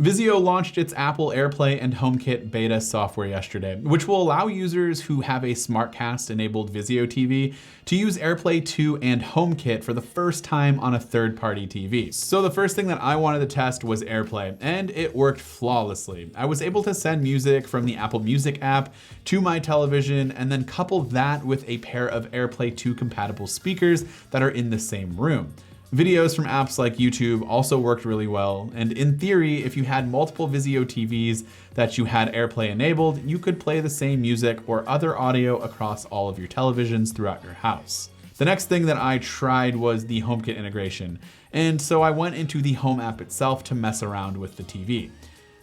Vizio launched its Apple AirPlay and HomeKit beta software yesterday, which will allow users who have a Smartcast-enabled Vizio TV to use AirPlay 2 and HomeKit for the first time on a third-party TV. So the first thing that I wanted to test was AirPlay, and it worked flawlessly. I was able to send music from the Apple Music app to my television and then couple that with a pair of AirPlay 2 compatible speakers that are in the same room. Videos from apps like YouTube also worked really well, and in theory, if you had multiple Vizio TVs that you had AirPlay enabled, you could play the same music or other audio across all of your televisions throughout your house. The next thing that I tried was the HomeKit integration, and so I went into the Home app itself to mess around with the TV.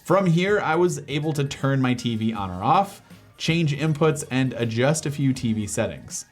From here, I was able to turn my TV on or off, change inputs, and adjust a few TV settings.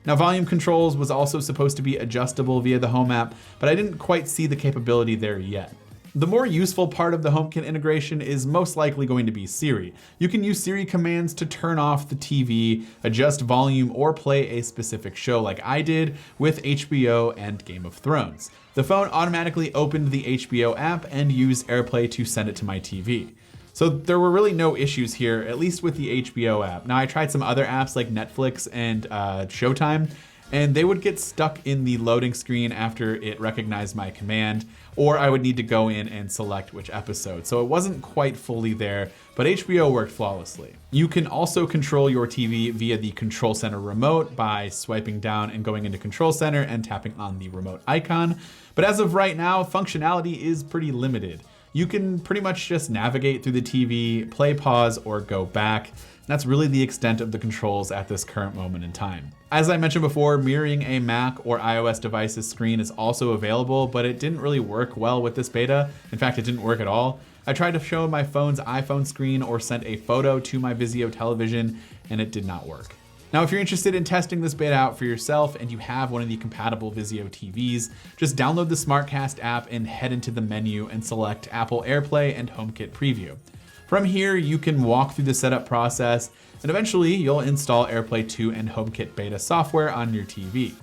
Now, volume controls was also supposed to be adjustable via the Home app, but I didn't quite see the capability there yet. The more useful part of the HomeKit integration is most likely going to be Siri. You can use Siri commands to turn off the TV, adjust volume, or play a specific show like I did with HBO and Game of Thrones. The phone automatically opened the HBO app and used AirPlay to send it to my TV. So there were really no issues here, at least with the HBO app. Now I tried some other apps like Netflix and Showtime, and they would get stuck in the loading screen after it recognized my command, or I would need to go in and select which episode. So it wasn't quite fully there, but HBO worked flawlessly. You can also control your TV via the Control Center remote by swiping down and going into Control Center and tapping on the remote icon. But as of right now, functionality is pretty limited. You can pretty much just navigate through the TV, play, pause, or go back. That's really the extent of the controls at this current moment in time. As I mentioned before, mirroring a Mac or iOS device's screen is also available, but it didn't really work well with this beta. In fact, it didn't work at all. I tried to show my phone's iPhone screen or sent a photo to my Vizio television, and it did not work. Now, if you're interested in testing this beta out for yourself and you have one of the compatible Vizio TVs, just download the Smartcast app and head into the menu and select Apple AirPlay and HomeKit Preview. From here, you can walk through the setup process, and eventually you'll install AirPlay 2 and HomeKit beta software on your TV.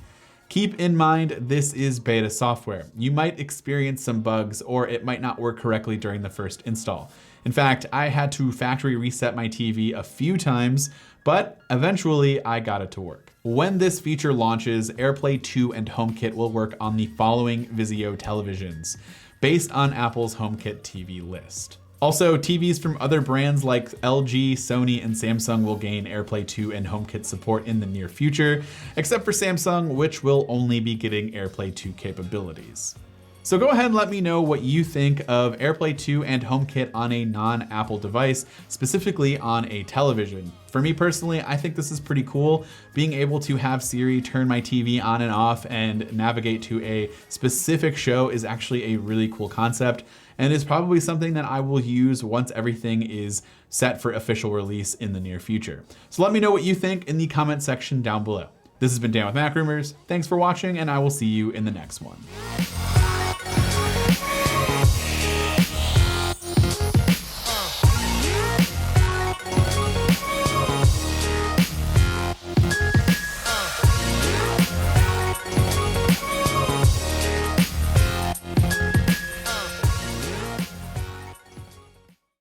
Keep in mind, this is beta software. You might experience some bugs, or it might not work correctly during the first install. In fact, I had to factory reset my TV a few times, but eventually I got it to work. When this feature launches, AirPlay 2 and HomeKit will work on the following Vizio televisions, based on Apple's HomeKit TV list. Also, TVs from other brands like LG, Sony, and Samsung will gain AirPlay 2 and HomeKit support in the near future, except for Samsung, which will only be getting AirPlay 2 capabilities. So go ahead and let me know what you think of AirPlay 2 and HomeKit on a non-Apple device, specifically on a television. For me personally, I think this is pretty cool. Being able to have Siri turn my TV on and off and navigate to a specific show is actually a really cool concept, and is probably something that I will use once everything is set for official release in the near future. So let me know what you think in the comment section down below. This has been Dan with MacRumors. Thanks for watching, and I will see you in the next one.